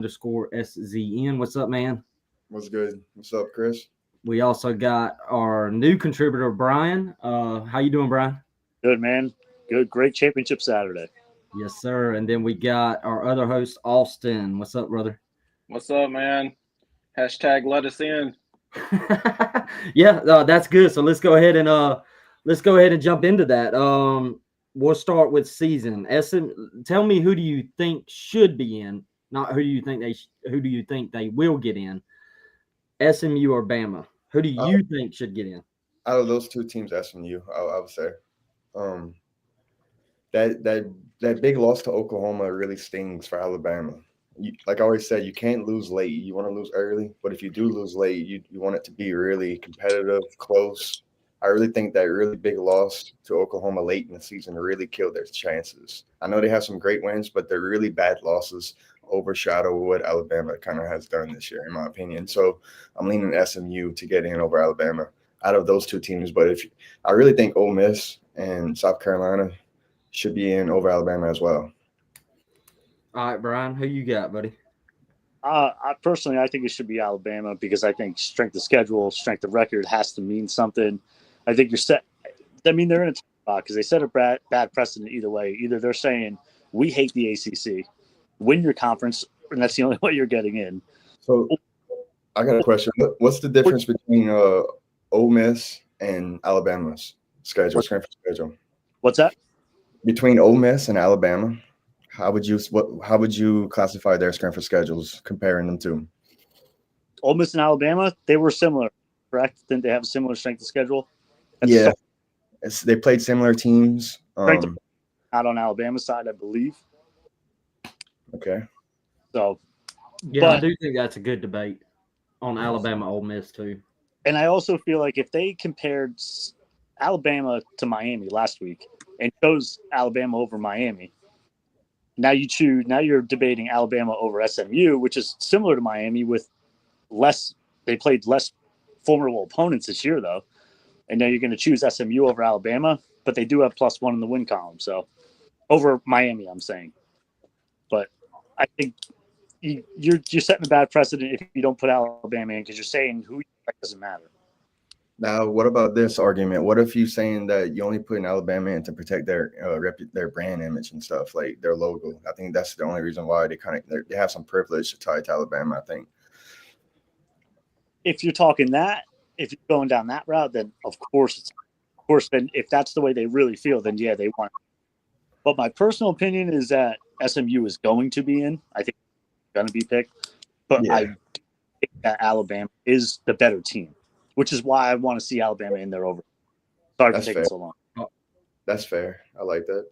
_SZN. What's up, man? What's good? What's up, Chris? We also got our new contributor, Brian. How you doing, Brian? Good, man. Good. Great championship Saturday. Yes, sir. And then we got our other host, Austin. What's up, brother? What's up, man? Hashtag let us in. Yeah, that's good. So let's go ahead and jump into that. We'll start with season. Tell me, who do you think should be in? Not who do you think they will get in? SMU or Bama? Who do you think should get in? Out of those two teams, SMU, I would say. Um, that big loss to Oklahoma really stings for Alabama. Like I always said, you can't lose late. You want to lose early, but if you do lose late, you want it to be really competitive, close. I really think that really big loss to Oklahoma late in the season really killed their chances. I know they have some great wins, but they're really bad losses overshadow what Alabama kind of has done this year, in my opinion. So I'm leaning SMU to get in over Alabama out of those two teams. But I really think Ole Miss and South Carolina should be in over Alabama as well. All right, Brian, who you got, buddy? I think it should be Alabama because I think strength of schedule, strength of record has to mean something. I think you're set. I mean, they're in a tough spot because they set a bad precedent either way. Either they're saying we hate the ACC, win your conference, and that's the only way you're getting in. So I got a question. What's the difference between Ole Miss and Alabama's schedule, strength of schedule? What's that? Between Ole Miss and Alabama, how would you classify their strength of schedules, comparing them to? Ole Miss and Alabama, they were similar, correct? Didn't they have a similar strength of schedule? Yeah, they played similar teams. Not on Alabama's side, I believe. Okay. So, yeah, I do think that's a good debate on Alabama, Ole Miss too. And I also feel like if they compared Alabama to Miami last week and chose Alabama over Miami, now you're debating Alabama over SMU, which is similar to Miami with they played less formidable opponents this year though. And now you're going to choose SMU over Alabama, but they do have +1 in the win column. So over Miami, I'm saying. But I think you're setting a bad precedent if you don't put Alabama in because you're saying who you like doesn't matter. Now, what about this argument? What if you're saying that you only put in Alabama in to protect their brand image and stuff, like their logo? I think that's the only reason why they have some privilege tied to Alabama, I think. If you're talking that, if you're going down that route, then of course, then if that's the way they really feel, then yeah, they want it. But my personal opinion is that SMU is going to be in. I think it's going to be picked. But yeah. I think that Alabama is the better team, which is why I want to see Alabama in there over. Sorry for taking so long. That's fair. I like that.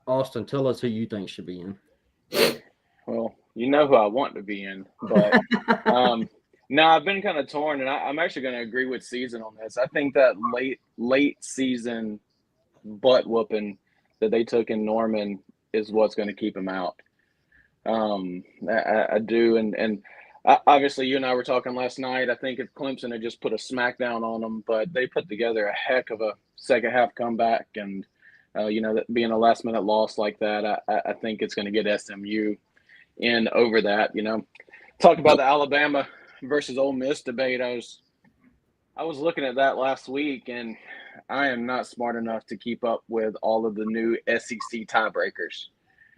Austin, tell us who you think should be in. Well, you know who I want to be in, but no, I've been kind of torn, and I'm actually going to agree with Season on this. I think that late season butt whooping that they took in Norman is what's going to keep them out. I do, and obviously you and I were talking last night. I think if Clemson had just put a smackdown on them, but they put together a heck of a second half comeback, and that being a last minute loss like that, I think it's going to get SMU in over that. Talked about the Alabama versus Ole Miss debate. I was looking at that last week, and I am not smart enough to keep up with all of the new SEC tiebreakers.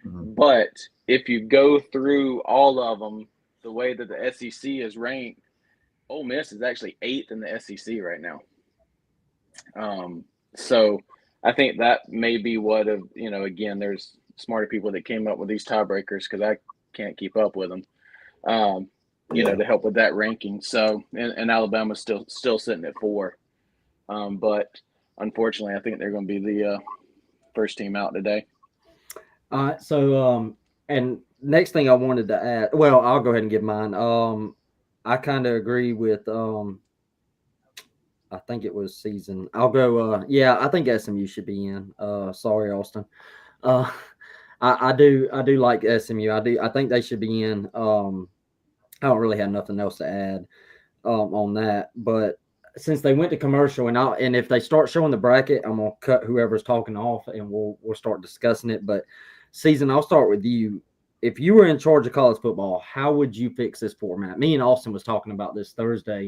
Mm-hmm. But if you go through all of them, the way that the SEC is ranked, Ole Miss is actually 8th in the SEC right now. So I think that may be again, there's smarter people that came up with these tiebreakers because I can't keep up with them. To help with that ranking. So, and Alabama's still sitting at 4. But unfortunately, I think they're going to be the first team out today. All right. So, and next thing I wanted to add, well, I'll go ahead and give mine. I kind of agree with, I think it was Season. I'll go, I think SMU should be in. Sorry, Austin. I do like SMU. I think they should be in. I don't really have nothing else to add on that. But since they went to commercial, and if they start showing the bracket, I'm gonna cut whoever's talking off, and we'll start discussing it. But Season, I'll start with you. if you were in charge of college football, how would you fix this format? Me and Austin was talking about this Thursday.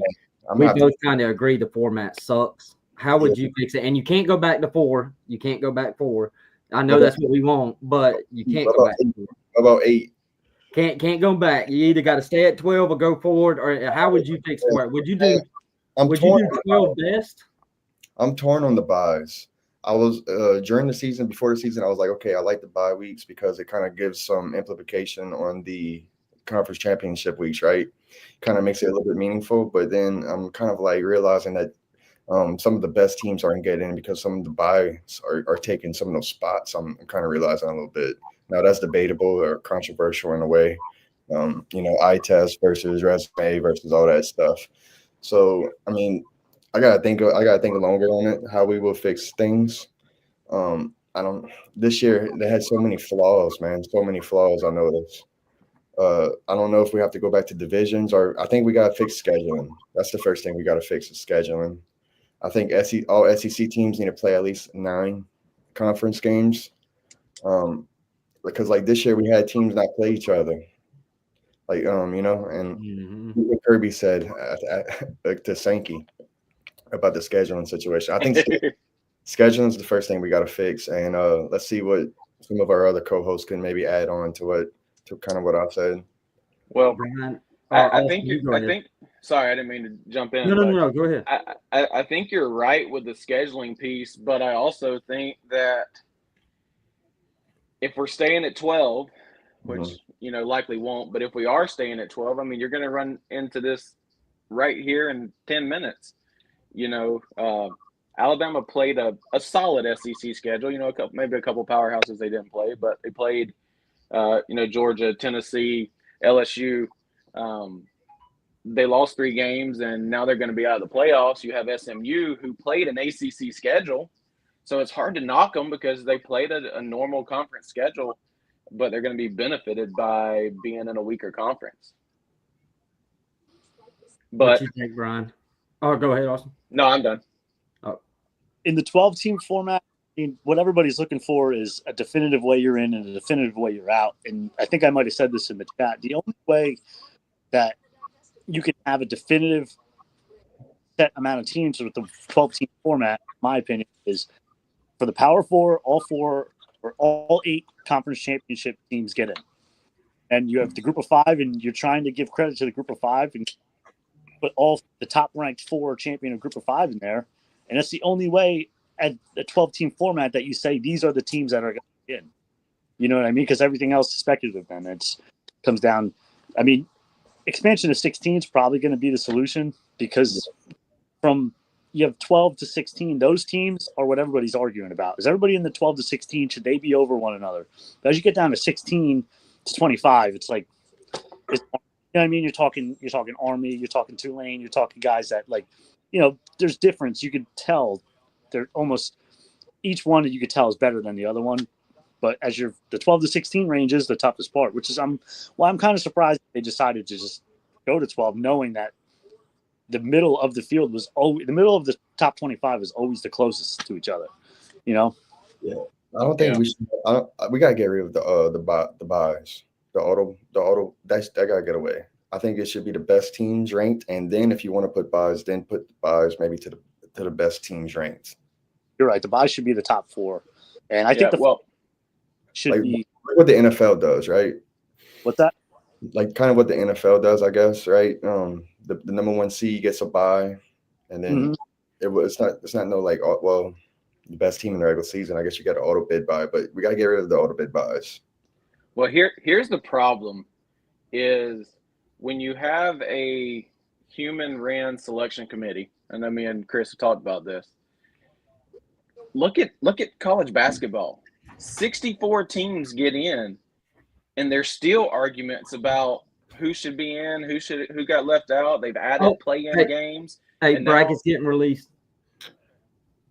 We both kind of agree the format sucks. How would you fix it? And you can't go back to 4. You can't go back 4. I know that's what we want, but you can't go back to 4. About 8. Can't go back. You either got to stay at 12 or go forward. Or how would you fix for it? Would you do? Would you do 12 best? I'm torn on the buys. I was during the season, before the season, I was like, okay, I like the bye weeks because it kind of gives some implication on the conference championship weeks, right? Kind of makes it a little bit meaningful. But then I'm kind of like realizing that some of the best teams aren't getting in because some of the buys are taking some of those spots. I'm kind of realizing a little bit. Now that's debatable or controversial in a way. Eye test versus resume versus all that stuff. So I mean, I gotta think longer on it, how we will fix things. I don't. This year they had so many flaws, man. So many flaws. I noticed. I don't know if we have to go back to divisions or I think we gotta fix scheduling. That's the first thing we gotta fix is scheduling. I think all SEC teams need to play at least 9 conference games. Because like this year we had teams not play each other. Like and what Kirby said to Sankey about the scheduling situation. I think scheduling is the first thing we got to fix, and let's see what some of our other co-hosts can maybe add on to kind of what I said. Well, I think. Sorry, I didn't mean to jump in. No. Go ahead. I think you're right with the scheduling piece, but I also think that if we're staying at 12, which likely won't, but if we are staying at 12, I mean, you're going to run into this right here in 10 minutes. Alabama played a solid SEC schedule. Maybe a couple powerhouses they didn't play, but they played, Georgia, Tennessee, LSU. They lost 3 games, and now they're going to be out of the playoffs. You have SMU, who played an ACC schedule, so it's hard to knock them because they played a normal conference schedule, but they're going to be benefited by being in a weaker conference. But what you think, Brian? Oh, go ahead, Austin. No, I'm done. In the 12-team format, what everybody's looking for is a definitive way you're in and a definitive way you're out. And I think I might have said this in the chat. The only way that you can have a definitive set amount of teams with the 12-team format, in my opinion, is for the Power 4, all 8 conference championship teams get in. And you have the group of 5, and you're trying to give credit to the group of 5 and put all the top-ranked 4 champion of group of 5 in there. And that's the only way at the 12-team format that you say these are the teams that are going to get in. You know what I mean? Because everything else is speculative then. It comes down – I mean, expansion to 16 is probably going to be the solution because from you have 12 to 16, those teams are what everybody's arguing about. Is everybody in the 12 to 16, should they be over one another? But as you get down to 16 to 25, it's like you know what I mean? You're talking Army, you're talking Tulane, you're talking guys that there's difference. You could tell they're almost each one that you could tell is better than the other one. But as the 12 to 16 range is the toughest part, which is I'm kind of surprised they decided to just go to 12, knowing that the middle of the field was always the middle of the top 25 is always the closest to each other. Yeah, I don't think we should. We gotta get rid of the buys, the auto. That gotta get away. I think it should be the best teams ranked, and then if you want to put buys, then put the buys maybe to the best teams ranked. You're right. The buys should be the top 4, and I think should be like what the NFL does, right? What's that? Like kind of what the NFL does, I guess, right? The number 1 seed gets a bye, and then it's not no like the best team in the regular season. I guess you got an auto bid buy, but we got to get rid of the auto bid buys. Well, here's the problem: is when you have a human-ran selection committee, and me and Chris have talked about this. Look at college basketball. 64 teams get in, and there's still arguments about who should be in, who got left out. They've added play-in games. Hey, brackets getting released.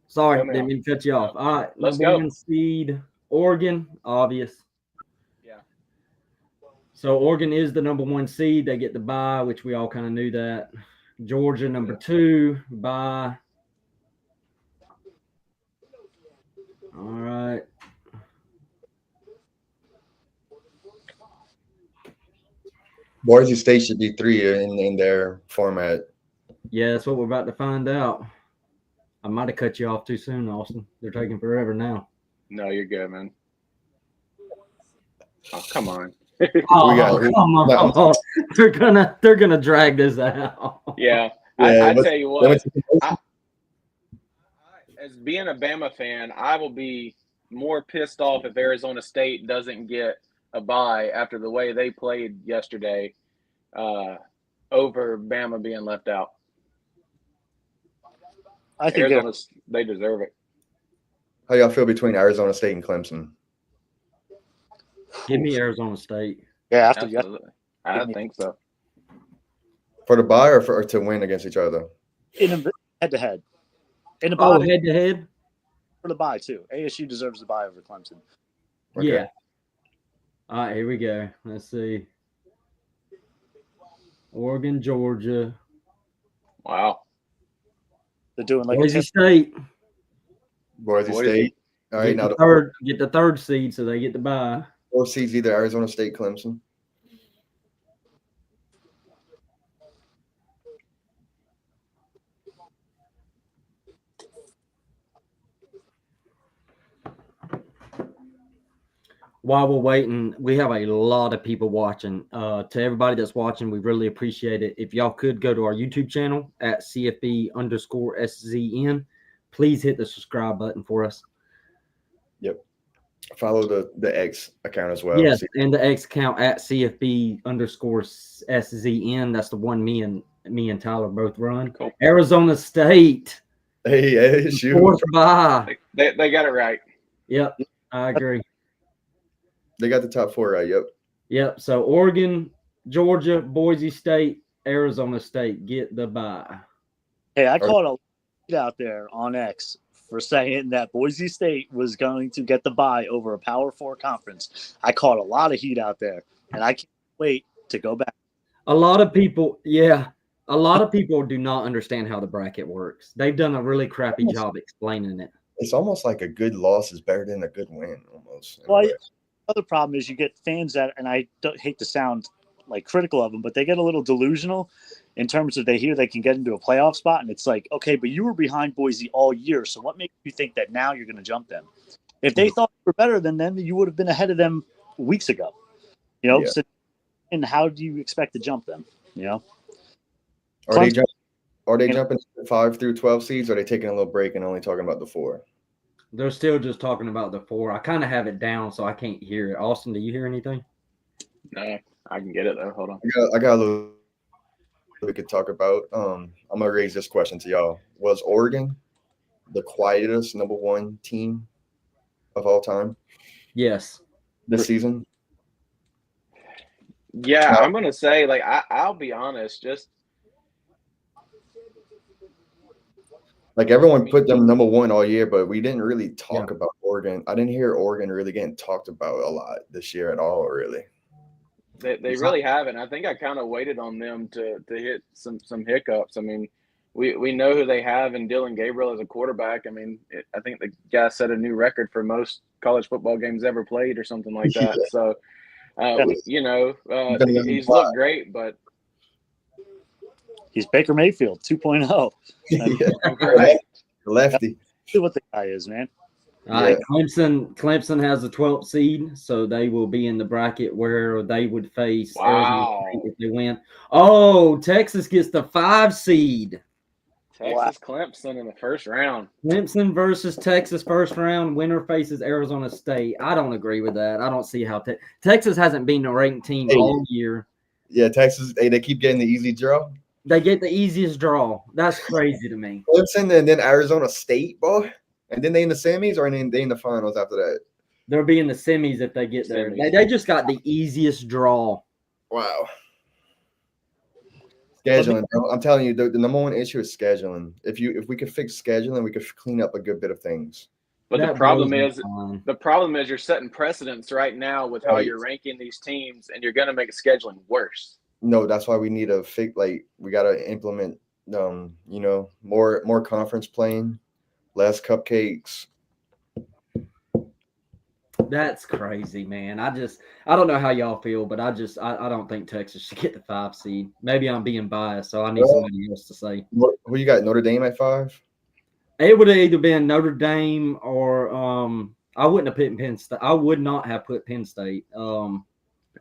Sorry, didn't mean to cut you off. All right, let's go. 1 seed, Oregon, obvious. Yeah. So Oregon is the number 1 seed. They get the bye, which we all kind of knew that. Georgia, number 2, bye. All right. Boise State should be 3 in their format. Yeah, that's what we're about to find out. I might have cut you off too soon, Austin. They're taking forever now. No, you're good, man. Oh, come on. Come on. They're gonna drag this out. Yeah. I tell you what, as being a Bama fan, I will be more pissed off if Arizona State doesn't get a bye after the way they played yesterday over Bama being left out. I think Arizona, they deserve it. How y'all feel between Arizona State and Clemson? Give me Arizona State. Yeah, Absolutely. I think so. For the bye or to win against each other? In a head-to-head. In a Oh, bye, head-to-head? for the bye, too. ASU deserves the bye over Clemson. Okay. Yeah. All right, here we go. Let's see. Oregon, Georgia. Wow. They're doing like Boise State. Boise State. All right, now Get the third seed so they get the bye. 4 seeds either Arizona State, Clemson. While we're waiting, we have a lot of people watching. To everybody that's watching, we really appreciate it. If y'all could go to our YouTube channel at CFB_SZN, please hit the subscribe button for us. Yep. Follow the X account as well. Yes, and the X account at CFB_SZN. That's the one me and Tyler both run. Cool. Arizona State. Hey, shoot. Fourth bye. They got it right. Yep, I agree. They got the top 4 right. Yep. Yep. So Oregon, Georgia, Boise State, Arizona State get the bye. Hey, I caught a lead out there on X for saying that Boise State was going to get the bye over a Power 4 conference. I caught a lot of heat out there, and I can't wait to go back. A lot of people do not understand how the bracket works. They've done a really crappy job explaining it. It's almost like a good loss is better than a good win, almost. Well, other problem is you get fans that, and I don't hate to sound like critical of them, but they get a little delusional in terms of they hear they can get into a playoff spot, and it's like, okay, but you were behind Boise all year, so what makes you think that now you're going to jump them? If they thought you were better than them, you would have been ahead of them weeks ago. You know, Yeah. So, and how do you expect to jump them? You know, Are they jumping 5 through 12 seeds, or are they taking a little break and only talking about the 4? They're still just talking about the 4. I kind of have it down, so I can't hear it. Austin, do you hear anything? No, I can get it though. Hold on. I got a little we could talk about. I'm gonna raise this question to y'all. Was Oregon the quietest number 1 team of all time Yes. this season? Yeah, I'm gonna say, like, I'll be honest, just like everyone put them number 1 all year, but we didn't really talk about Oregon. I didn't hear Oregon really getting talked about a lot this year at all, really. they really haven't. I think I kind of waited on them to hit some hiccups. I mean, we know who they have in Dylan Gabriel as a quarterback. I mean, I think the guy set a new record for most college football games ever played or something like that. Yeah. So, he's looked great, but he's Baker Mayfield 2.0. Right. Lefty. See what the guy is, man. All right, Clemson has the 12th seed, so they will be in the bracket where they would face Arizona State if they win. Oh, Texas gets the 5 seed. Texas Clemson in the first round. Clemson versus Texas first round. Winner faces Arizona State. I don't agree with that. I don't see how Texas hasn't been a ranked team all year. Yeah, Texas, they keep getting the easy draw. They get the easiest draw. That's crazy to me. Clemson and then Arizona State, boy. And then they in the semis or they in the finals after that? They'll be in the semis if they get there. They just got the easiest draw. Wow. Scheduling, bro. I'm telling you, the number 1 issue is scheduling. If we could fix scheduling, we could clean up a good bit of things. But the problem is you're setting precedents right now with how you're ranking these teams, and you're going to make scheduling worse. No, that's why we need to fix. Like, we got to implement, more conference playing, less cupcakes. That's crazy, man. I don't know how y'all feel, but I don't think Texas should get the 5 seed. Maybe I'm being biased, so I need Well, somebody else to say. Who you got? Notre Dame at 5? It would have either been Notre Dame or I wouldn't have put Penn State. I would not have put Penn State. Penn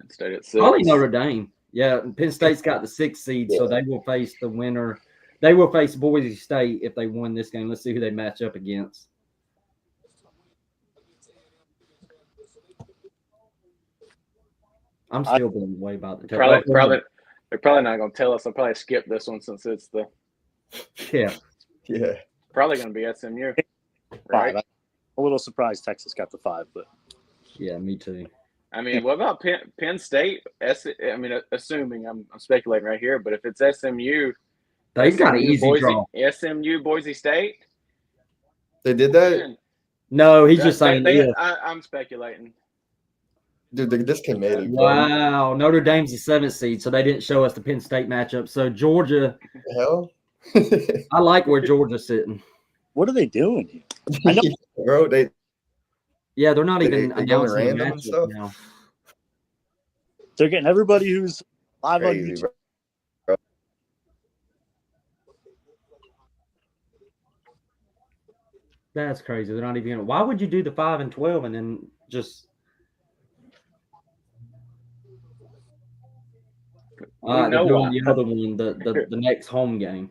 State at 6. Probably Notre Dame. Yeah, Penn State's got the 6th seed, so they will face the winner. They will face Boise State if they win this game. Let's see who they match up against. I'm still blown away about the Probably they're probably not going to tell us. I'll probably skip this one since it's the yeah. probably going to be SMU. 5. Right? I'm a little surprised Texas got the 5, but Yeah, me too. I mean, what about Penn State? I mean, assuming I'm speculating right here, but if it's SMU, They've got an easy draw. SMU Boise State. They did that? Man, No, he's just saying if. I'm speculating. Dude, this committee. Wow, Notre Dame's the 7th seed, so they didn't show us the Penn State matchup. So Georgia, What the hell? I like where Georgia's sitting. what are they doing here? I know Bro, Yeah, they're not even they going announcing the random and matchup stuff? now. they're getting everybody who's live on crazy, YouTube. bro. That's crazy. They're not even. Why would you do the 5 and 12 and then just? They're doing the other one, the next home game.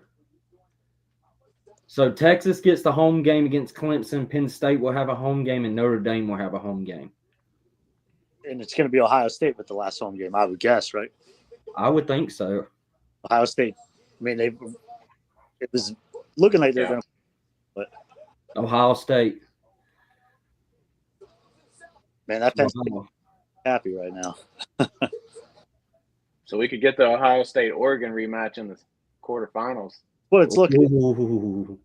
So Texas gets the home game against Clemson. Penn State will have a home game, and Notre Dame will have a home game. And it's going to be Ohio State with the last home game, I would guess, right? I would think so. Ohio State. I mean, it was looking like they were going to. But Ohio State. man, that Penn State happy right now. So we could get the Ohio State Oregon rematch in the quarterfinals. Well, it's looking. Ooh.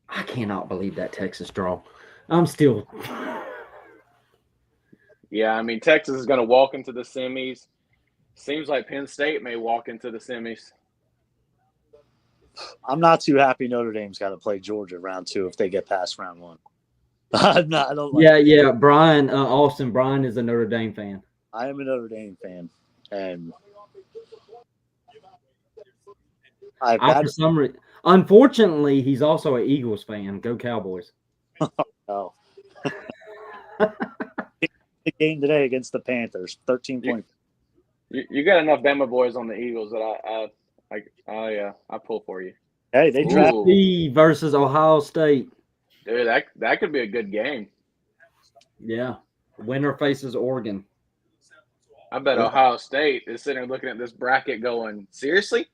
I cannot believe that Texas draw. I'm still. Yeah, I mean, Texas is going to walk into the semis. Seems like Penn State may walk into the semis. I'm not too happy Notre Dame's got to play Georgia round 2 if they get past round 1. I don't like Yeah. Brian, Austin, Brian is a Notre Dame fan. I am a Notre Dame fan, and Unfortunately, he's also an Eagles fan. Go Cowboys! Oh, the game today against the Panthers, 13 points. You got enough Bama boys on the Eagles that I pull for you. Hey, they drafted. USC versus Ohio State. Dude, that could be a good game. Yeah, winner faces Oregon. I bet Ohio State is sitting there looking at this bracket going, seriously?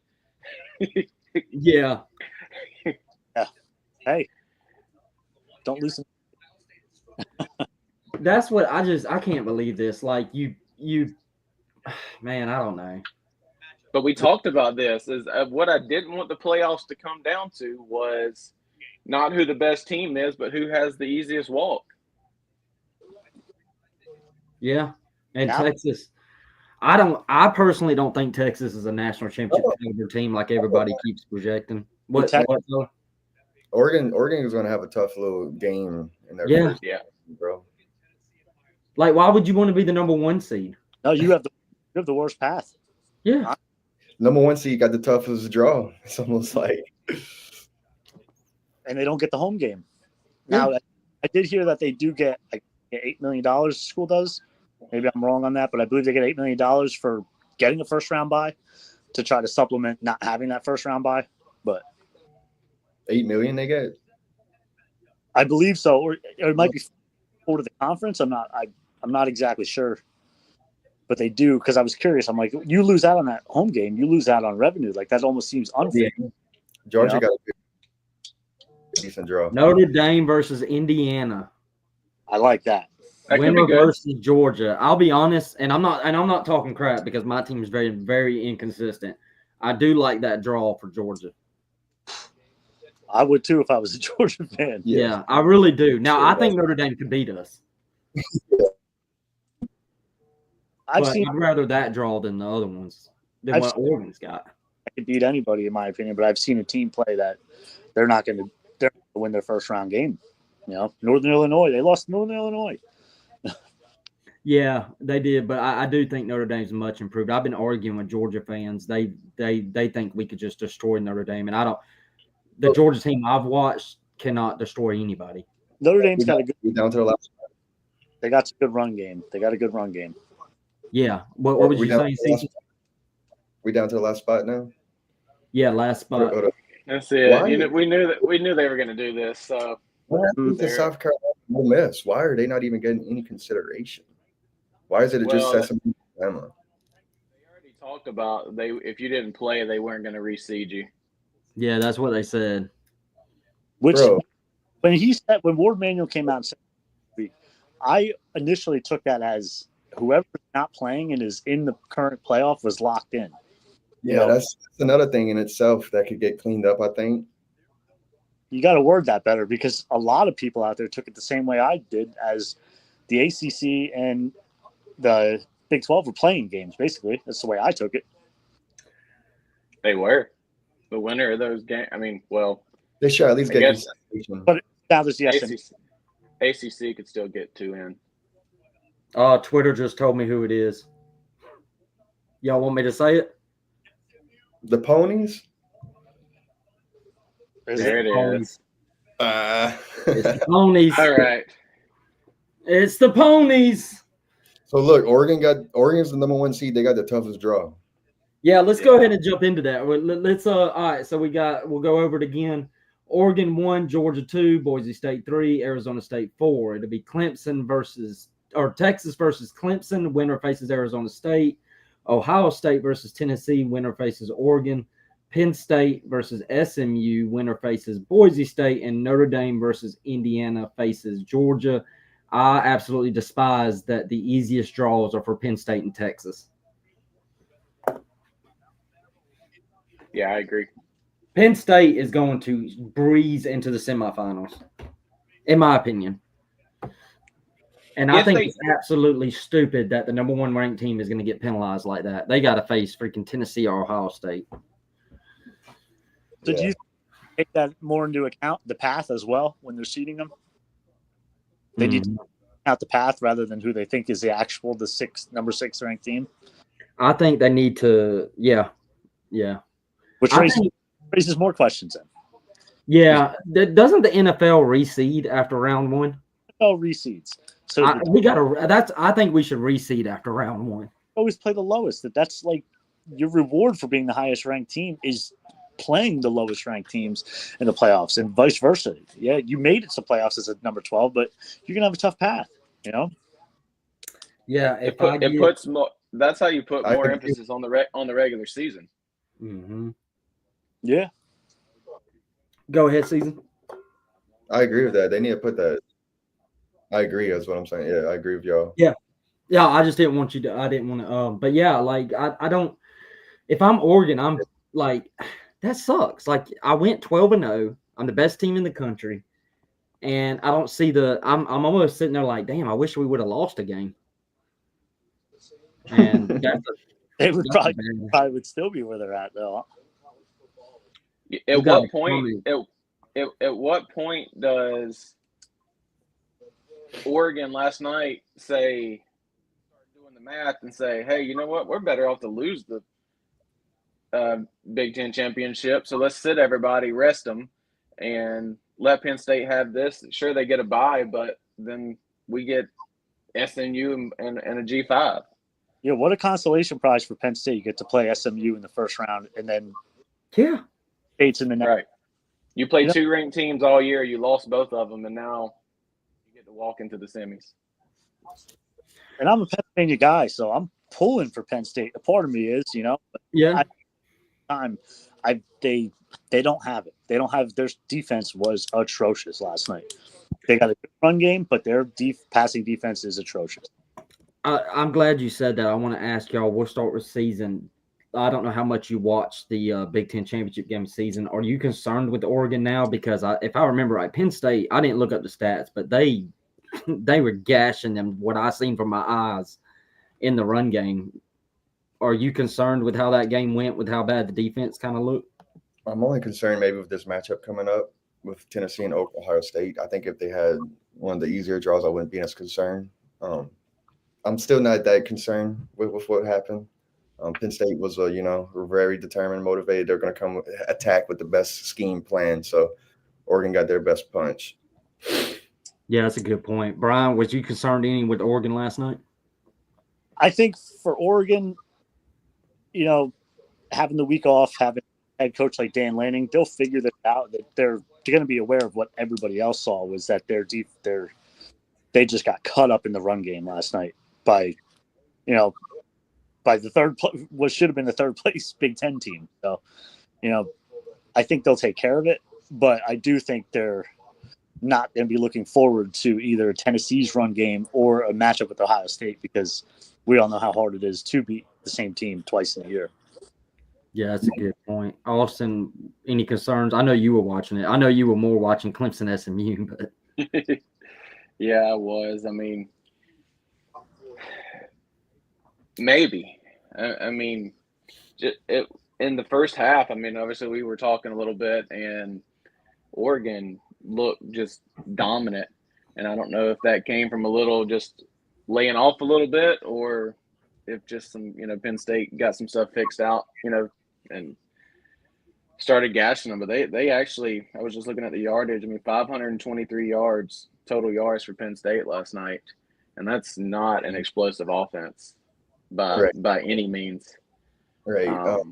Yeah. Hey, don't listen. That's what I can't believe this. Like you, man, I don't know. But we talked about this. Is what I didn't want the playoffs to come down to was not who the best team is, but who has the easiest walk. Yeah, and Texas. I personally don't think Texas is a national championship caliber team like everybody keeps projecting. What Oregon is going to have a tough little game in their first game, bro. Like, why would you want to be the number 1 seed? No, you have the worst path. Yeah. Number 1 seed got the toughest draw. It's almost like. And they don't get the home game. Now, I did hear that they do get like $8 million. School does. Maybe I'm wrong on that, but I believe they get $8 million for getting a first round bye to try to supplement not having that first round bye. But $8 million they get. I believe so, or it might be for the conference. I'm not exactly sure, but they do because I was curious. I'm like, you lose out on that home game, you lose out on revenue. Like that almost seems unfair. Yeah. Georgia got a decent draw. Notre Dame versus Indiana. I like that. Winner versus Georgia. I'll be honest, and I'm not talking crap because my team is very, very inconsistent. I do like that draw for Georgia. I would too if I was a Georgia fan. Yeah, I really do. Now I think Notre Dame could beat us. I'd I'd rather that draw than the other ones than what Oregon's got. could beat anybody in my opinion. But I've seen a team play that they're not going to win their first round game. You know, Northern Illinois, they lost to Northern Illinois. Yeah, they did, but I do think Notre Dame's much improved. I've been arguing with Georgia fans. They think we could just destroy Notre Dame, and I don't. The Georgia team I've watched cannot destroy anybody. Notre Dame's got a good. Down to the last. They got a good run game. Yeah. What was you saying, Cece? We down to the last spot now. Yeah, last spot. That's it. You know, we knew they were going to do this. So what happened to South Carolina? Ole Miss? Why are they not even getting any consideration? Why is it just SMU? They already talked about if you didn't play, they weren't going to reseed you. Yeah, that's what they said. Which when Ward Manuel came out and said, I initially took that as whoever's not playing and is in the current playoff was locked in. Yeah, that's another thing in itself that could get cleaned up, I think. You got to word that better because a lot of people out there took it the same way I did, as the ACC and the Big 12 were playing games, basically. That's the way I took it. They were. The winner of those games, I mean, well. They should at least get consideration. But now there's the ACC could still get 2 in. Twitter just told me who it is. Y'all want me to say it? The Ponies? There it is. It's the Ponies. All right. It's the Ponies. So look, Oregon's the number 1 seed. They got the toughest draw. Yeah, let's go ahead and jump into that. Let's all right. So we'll go over it again. Oregon 1, Georgia 2, Boise State 3, Arizona State 4. It'll be Texas versus Clemson. Winner faces Arizona State. Ohio State versus Tennessee. Winner faces Oregon. Penn State versus SMU. Winner faces Boise State. And Notre Dame versus Indiana faces Georgia. I absolutely despise that the easiest draws are for Penn State and Texas. Yeah, I agree. Penn State is going to breeze into the semifinals, in my opinion. And I think it's absolutely stupid that the number 1 ranked team is going to get penalized like that. They got to face freaking Tennessee or Ohio State. So do you take that more into account, the path as well, when they're seeding them? They need to out the path rather than who they think is the number 6 ranked team. I think they need to, yeah. Which raises more questions then. Yeah, doesn't the NFL reseed after round 1? NFL reseeds. So I think we should reseed after round 1. Always play the lowest. That's like your reward for being the highest ranked team is playing the lowest ranked teams in the playoffs, and vice versa. Yeah, you made it to playoffs as a number 12, but you're gonna have a tough path. You know. Yeah, that's how you put more emphasis on the regular season. Mm-hmm. Yeah. Go ahead, Season. I agree with that. They need to put that. I agree. That's what I'm saying. Yeah, I agree with y'all. Yeah. I just didn't want you to. I didn't want to. But yeah, like I don't. If I'm Oregon, I'm like, that sucks. Like I went 12-0. I'm the best team in the country, and I don't see I'm almost sitting there like, damn. I wish we would have lost a game. And they would probably would still be where they're at though. At what point? At what point does Oregon last night start doing the math and say, hey, you know what? We're better off to lose the Big Ten championship. So let's sit everybody, rest them, and let Penn State have this. Sure, they get a bye, but then we get SMU and a G5. Yeah, what a consolation prize for Penn State. You get to play SMU in the first round, and then State's in the next. Right. You played 2 ranked teams all year. You lost both of them, and now you get to walk into the semis. And I'm a Pennsylvania guy, so I'm pulling for Penn State. A part of me is, you know. Yeah. They don't have it. They don't have. Their defense was atrocious last night. They got a good run game, but their passing defense is atrocious. I'm glad you said that. I want to ask y'all. We'll start with season. I don't know how much you watched the Big Ten championship game season. Are you concerned with Oregon now? Because if I remember right, Penn State, I didn't look up the stats, but they were gashing them. What I seen from my eyes in the run game. are you concerned with how that game went, with how bad the defense kind of looked? I'm only concerned maybe with this matchup coming up with Tennessee and Ohio State. I think if they had one of the easier draws, I wouldn't be as concerned. I'm still not that concerned with what happened. Penn State was, very determined, motivated. They're going to come attack with the best scheme plan. So Oregon got their best punch. Yeah, that's a good point. Brian, was you concerned any with Oregon last night? I think for Oregon, having the week off, having a head coach like Dan Lanning, they'll figure this out. That they're going to be aware of what everybody else saw was that they just got cut up in the run game last night by the what should have been the third place Big Ten team. So, I think they'll take care of it, but I do think they're not going to be looking forward to either Tennessee's run game or a matchup with Ohio State, because we all know how hard it is to beat the same team twice in a year. Yeah, that's a good point. Austin, any concerns? I know you were watching it. I know you were more watching Clemson SMU, but yeah, I was. I mean, maybe. I mean, in the first half, I mean, obviously we were talking a little bit, and Oregon looked just dominant. And I don't know if that came from a little just laying off a little bit, or if just some, Penn State got some stuff fixed out, and started gashing them. But they actually, I was just looking at the yardage. I mean, 523 yards, total yards for Penn State last night. And that's not an explosive offense by any means. Right.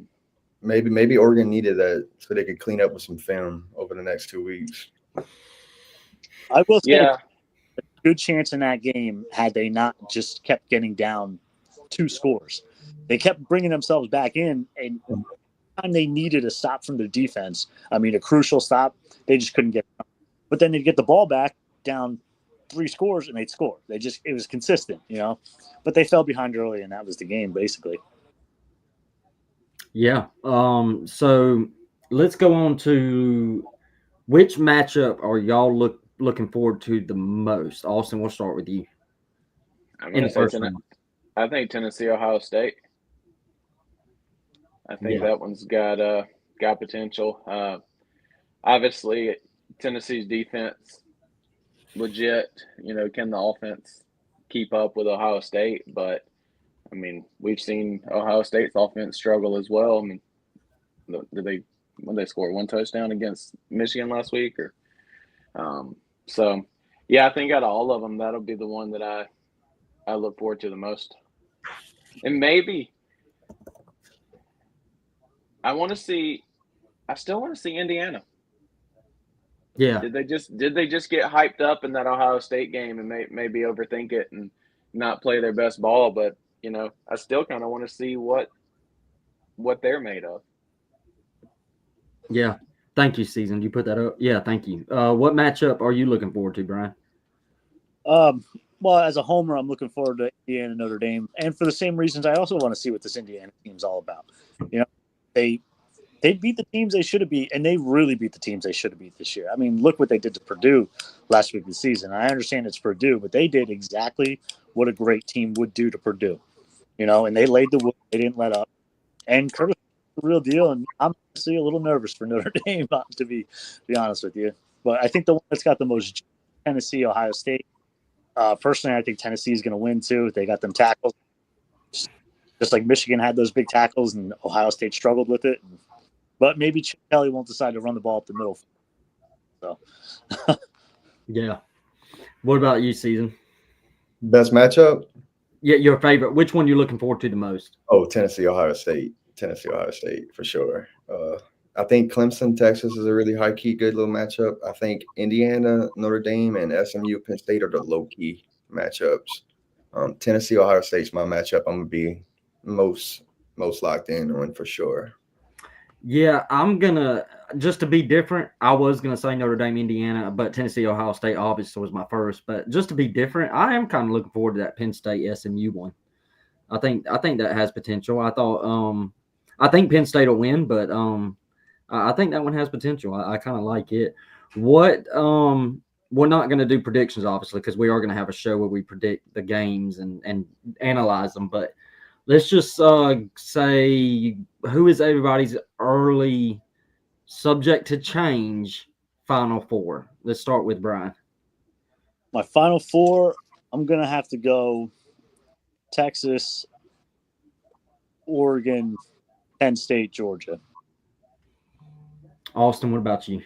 Maybe Oregon needed that so they could clean up with some film over the next 2 weeks. I will say a good chance in that game had they not just kept getting down 2 scores. They kept bringing themselves back in, and time they needed a stop from the defense, I mean, a crucial stop, they just couldn't get it. But then they'd get the ball back down 3 scores and they'd score. It was consistent, but they fell behind early, and that was the game basically. Yeah. So let's go on to which matchup are y'all looking forward to the most? Austin, we'll start with you. I'm going to say I think Tennessee, Ohio State. I think that one's got potential. Obviously, Tennessee's defense legit. Can the offense keep up with Ohio State? But I mean, we've seen Ohio State's offense struggle as well. I mean, when they score 1 touchdown against Michigan last week, or so yeah, I think out of all of them, that'll be the one that I look forward to the most. And maybe I still want to see Indiana. Yeah. Did they just get hyped up in that Ohio State game and maybe overthink it and not play their best ball? But I still kind of want to see what they're made of. Yeah. Thank you, Season. You put that up. Yeah, thank you. What matchup are you looking forward to, Brian? Well, as a homer, I'm looking forward to Indiana Notre Dame, and for the same reasons, I also want to see what this Indiana team's all about. They beat the teams they should have beat, and they really beat the teams they should have beat this year. I mean, look what they did to Purdue last week of the season. I understand it's Purdue, but they did exactly what a great team would do to Purdue. And they laid the wood. They didn't let up. And Curtis is the real deal, and I'm actually a little nervous for Notre Dame, to be honest with you. But I think the one that's got the most, Tennessee, Ohio State. Personally, I think Tennessee is going to win too. They got them tackles, just like Michigan had those big tackles, and Ohio State struggled with it. But maybe Chip Kelly won't decide to run the ball up the middle. So, yeah. What about you, Season? Best matchup? Yeah, your favorite. Which one you're looking forward to the most? Oh, Tennessee, Ohio State. Tennessee, Ohio State for sure. I think Clemson, Texas is a really high-key, good little matchup. I think Indiana, Notre Dame, and SMU, Penn State are the low-key matchups. Tennessee, Ohio State's my matchup. I'm going to be most locked in on for sure. Yeah, I'm going to – just to be different, I was going to say Notre Dame, Indiana, but Tennessee, Ohio State obviously was my first. But just to be different, I am kind of looking forward to that Penn State SMU one. I think that has potential. I think Penn State will win, but I think that one has potential. I kind of like it. We're not going to do predictions, obviously, because we are going to have a show where we predict the games and analyze them. But let's just say who is everybody's early subject to change Final Four. Let's start with Brian. My Final Four, I'm going to have to go Texas, Oregon, Penn State, Georgia. Austin, what about you?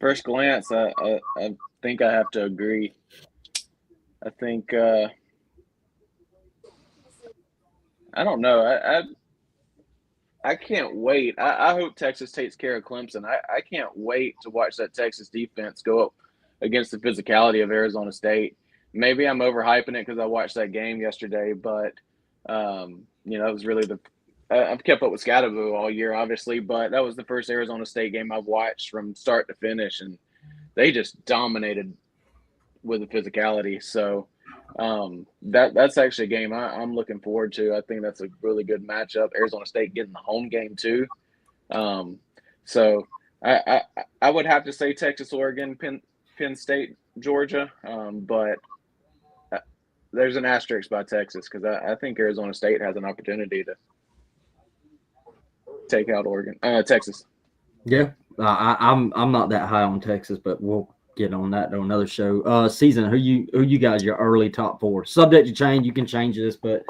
First glance, I think I have to agree. I think I don't know. I can't wait. I hope Texas takes care of Clemson. I can't wait to watch that Texas defense go up against the physicality of Arizona State. Maybe I'm overhyping it because I watched that game yesterday, but it was really I've kept up with Scatterville all year, obviously, but that was the first Arizona State game I've watched from start to finish, and they just dominated with the physicality. So that's actually a game I'm looking forward to. I think that's a really good matchup. Arizona State getting the home game too. So I would have to say Texas, Oregon, Penn State, Georgia, but there's an asterisk by Texas because I think Arizona State has an opportunity to take out Texas. Yeah, I'm not that high on Texas, but we'll get on that on another show. Season, who you guys your early top four? Subject to change, you can change this, but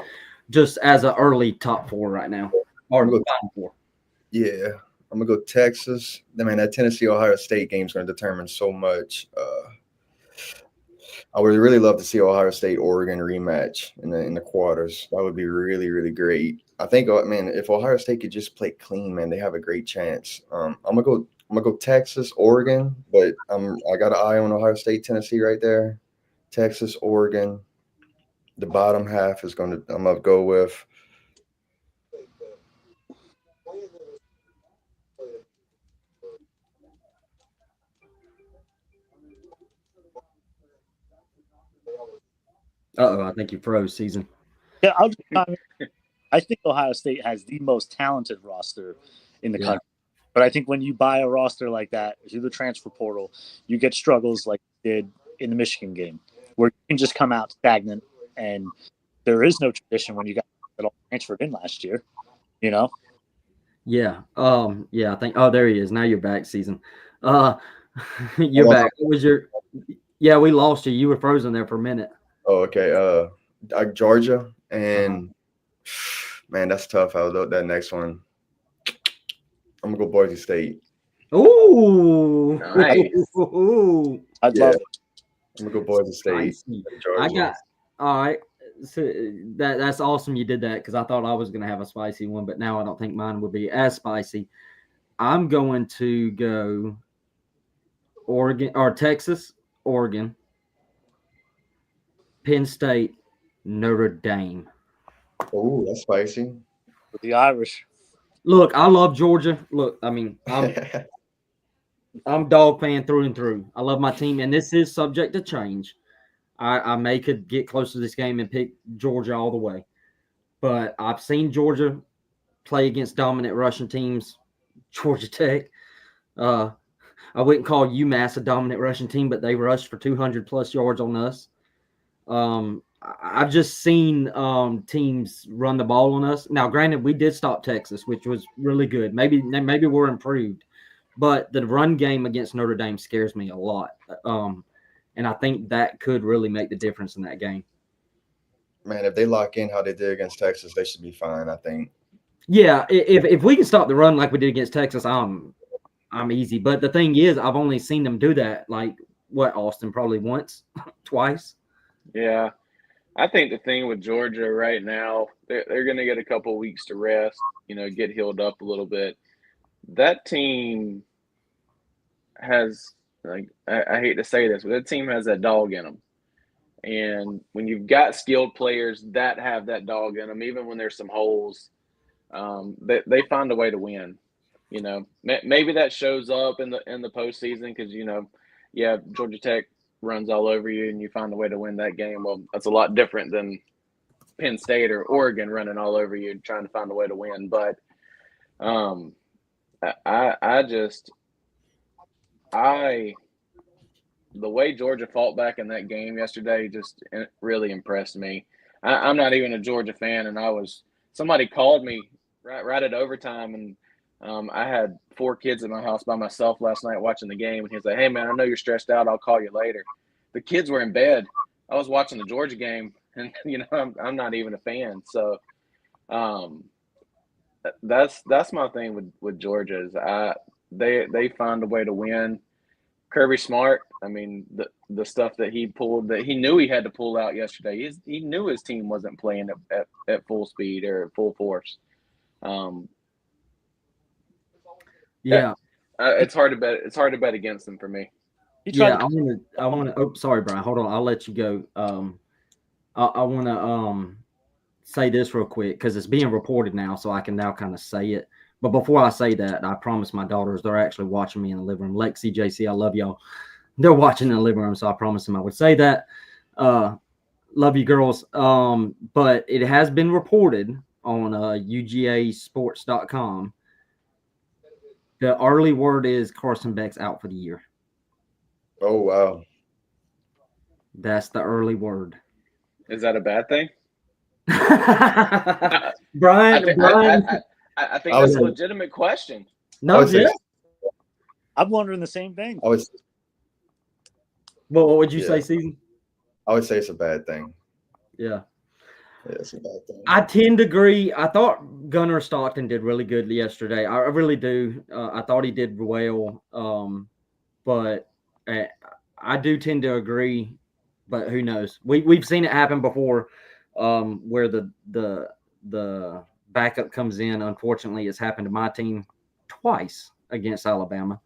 just as an early top four right now or final four. Yeah, I'm gonna go Texas. I mean, that Tennessee Ohio State game is gonna determine so much. I would really love to see Ohio State Oregon rematch in the quarters. That would be really, really great. I think, man, if Ohio State could just play clean, man, they have a great chance. I'm gonna go Texas, Oregon, but I got an eye on Ohio State, Tennessee right there. Texas, Oregon. The bottom half I'm gonna go with. I think you froze, Season. Yeah, I think Ohio State has the most talented roster in the country. But I think when you buy a roster like that through the transfer portal, you get struggles like you did in the Michigan game, where you can just come out stagnant, and there is no tradition when you got it all transferred in last year. Yeah. Yeah, I think there he is. Now you're back, Season. You're back. What was your Yeah, we lost you. You were frozen there for a minute. Oh, okay. Georgia and man, that's tough. I'll look that next one. I'm gonna go Boise State. Ooh, nice. I'd love it. I'm gonna go Boise State. All right. So that's awesome you did that because I thought I was going to have a spicy one, but now I don't think mine would be as spicy. I'm going to go Oregon or Texas, Oregon, Penn State, Notre Dame. Oh, that's spicy. With the Irish. Look, I love Georgia. Look, I mean, I'm dog fan through and through. I love my team, and this is subject to change. I could get close to this game and pick Georgia all the way. But I've seen Georgia play against dominant Russian teams, Georgia Tech. I wouldn't call UMass a dominant Russian team, but they rushed for 200-plus yards on us. I've just seen teams run the ball on us. Now, granted, we did stop Texas, which was really good. Maybe we're improved. But the run game against Notre Dame scares me a lot. And I think that could really make the difference in that game. Man, if they lock in how they did against Texas, they should be fine, I think. Yeah, if we can stop the run like we did against Texas, I'm easy. But the thing is, I've only seen them do that Austin, probably once, twice. Yeah. I think the thing with Georgia right now, they're going to get a couple of weeks to rest, get healed up a little bit. That team has, I hate to say this, but that team has that dog in them. And when you've got skilled players that have that dog in them, even when there's some holes, they find a way to win. Maybe that shows up in the postseason because Georgia Tech runs all over you and you find a way to win that game. Well, that's a lot different than Penn State or Oregon running all over you and trying to find a way to win. But the way Georgia fought back in that game yesterday just really impressed me. I'm not even a Georgia fan, and somebody called me right at overtime, and I had 4 kids in my house by myself last night watching the game, and he's like, "Hey man, I know you're stressed out. I'll call you later." The kids were in bed. I was watching the Georgia game, and I'm not even a fan. So um, that's my thing with Georgia is they find a way to win. Kirby Smart, I mean, the stuff that he pulled that he knew he had to pull out yesterday. He knew his team wasn't playing at full speed or at full force. Yeah. It's hard to bet. It's hard to bet against them for me. Yeah, I want to. Oh, sorry, Brian. Hold on. I'll let you go. I want to say this real quick because it's being reported now, so I can now kind of say it. But before I say that, I promise my daughters they're actually watching me in the living room. Lexi, JC, I love y'all. They're watching in the living room, so I promised them I would say that. Love you, girls. But it has been reported on UGAsports.com. The early word is Carson Beck's out for the year. Oh, wow. That's the early word. Is that a bad thing? Brian, I think that's a legitimate question. No, yeah. I'm wondering the same thing. Well, what would you say, Season? I would say it's a bad thing. Yeah. Yeah, it's a bad thing. I tend to agree. I thought Gunnar Stockton did really good yesterday. I really do. I thought he did well. But I do tend to agree. But who knows? We've seen it happen before, where the backup comes in. Unfortunately, it's happened to my team twice against Alabama.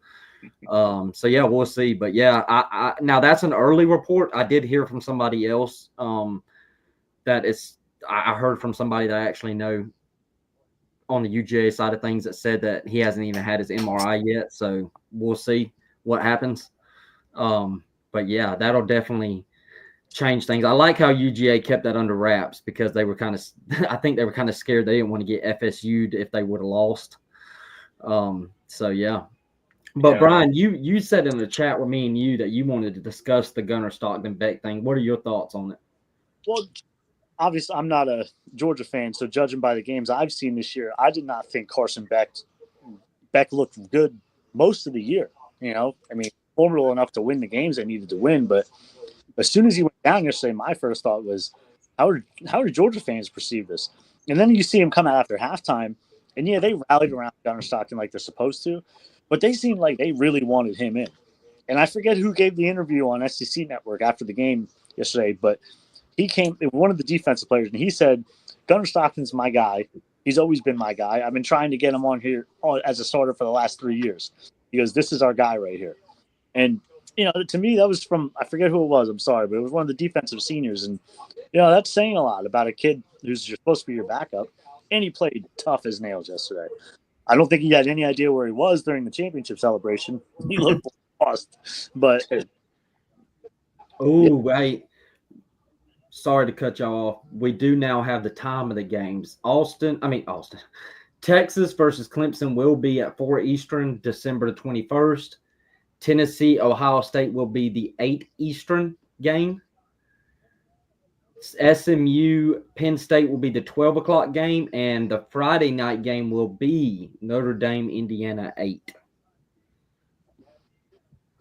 So yeah, we'll see. But yeah, I now that's an early report. I did hear from somebody else that I heard from somebody that I actually know on the UGA side of things that said that he hasn't even had his MRI yet. So we'll see what happens. But yeah, that'll definitely change things. I like how UGA kept that under wraps because they were kind of, I think they were kind of scared they didn't want to get FSU'd if they would have lost. So yeah. But yeah. Brian, you said in the chat with me and you that you wanted to discuss the Gunnar Stockton Beck thing. What are your thoughts on it? Well, obviously, I'm not a Georgia fan, so judging by the games I've seen this year, I did not think Carson Beck looked good most of the year. I mean, formidable enough to win the games they needed to win, but as soon as he went down yesterday, my first thought was, how do Georgia fans perceive this? And then you see him come out after halftime, and yeah, they rallied around Gunnar Stockton like they're supposed to, but they seemed like they really wanted him in. And I forget who gave the interview on SEC Network after the game yesterday, but he came, one of the defensive players, and he said, Gunnar Stockton's my guy. He's always been my guy. I've been trying to get him on here as a starter for the last 3 years. He goes, this is our guy right here. And, to me, that was from, I forget who it was, I'm sorry, but it was one of the defensive seniors. And, that's saying a lot about a kid who's supposed to be your backup. And he played tough as nails yesterday. I don't think he had any idea where he was during the championship celebration. He looked lost. But, right. Sorry to cut y'all off. We do now have the time of the games. Texas versus Clemson will be at 4 Eastern, December the 21st. Tennessee, Ohio State will be the 8 Eastern game. SMU, Penn State will be the 12 o'clock game. And the Friday night game will be Notre Dame, Indiana, 8.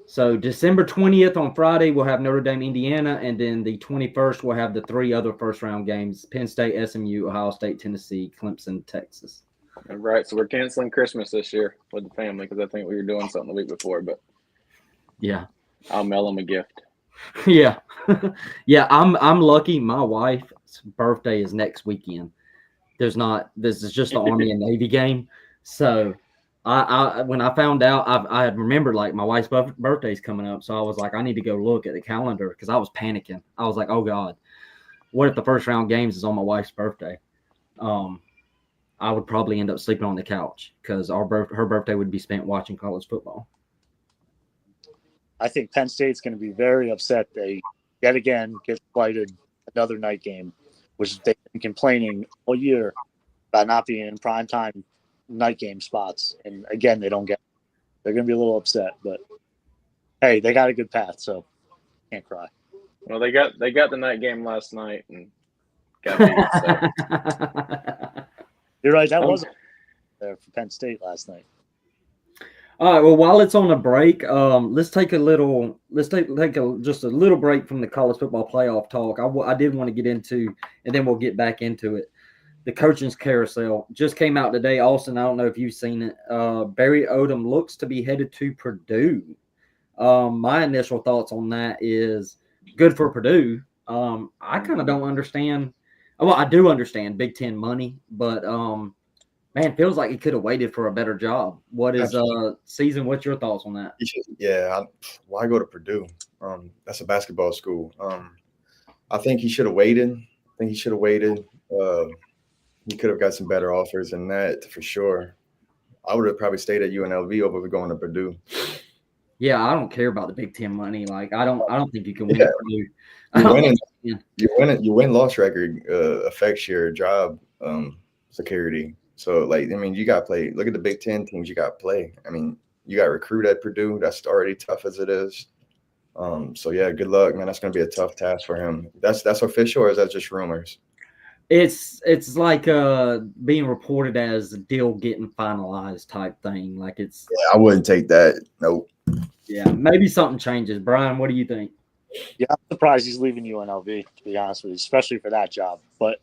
So December 20th on Friday, we'll have Notre Dame, Indiana, and then the 21st, we'll have the 3 other first-round games, Penn State, SMU, Ohio State, Tennessee, Clemson, Texas. All right, so we're canceling Christmas this year with the family because I think we were doing something the week before, but yeah, I'll mail them a gift. Yeah. Yeah, I'm lucky. My wife's birthday is next weekend. This is just the Army and Navy game. So I when I found out, I had remembered like my wife's birthday's coming up. So I was like, I need to go look at the calendar because I was panicking. I was like, oh God, what if the first round games is on my wife's birthday? I would probably end up sleeping on the couch because her birthday would be spent watching college football. I think Penn State's going to be very upset they yet again get slighted another night game, which they've been complaining all year about not being in primetime night game spots. And again, they don't get it. They're going to be a little upset, but hey, they got a good path, so can't cry. Well, they got the night game last night, and got beat. So. You're right. That was there for Penn State last night. All right. Well, while it's on a break, let's take just a little break from the college football playoff talk. I did want to get into, and then we'll get back into it. The coaching's carousel just came out today. Austin, I don't know if you've seen it. Barry Odom looks to be headed to Purdue. My initial thoughts on that is good for Purdue. I kind of don't understand. Well, I do understand Big Ten money, but man, feels like he could have waited for a better job. What is Season? What's your thoughts on that? Why go to Purdue? That's a basketball school. I think he should have waited. He could have got some better offers than that for sure. I would have probably stayed at UNLV over going to Purdue. Yeah, I don't care about the Big Ten money. Like, I don't think you can win. Yeah. Your win-loss record affects your job security. So, like, I mean, you got to play. Look at the Big Ten teams you got to play. I mean, you got to recruit at Purdue. That's already tough as it is. So, yeah, good luck, man. That's going to be a tough task for him. That's official, or is that just rumors? It's like being reported as a deal getting finalized type thing. Like it's. Yeah, I wouldn't take that. Nope. Yeah, maybe something changes. Brian, what do you think? Yeah, I'm surprised he's leaving UNLV, to be honest with you, especially for that job. But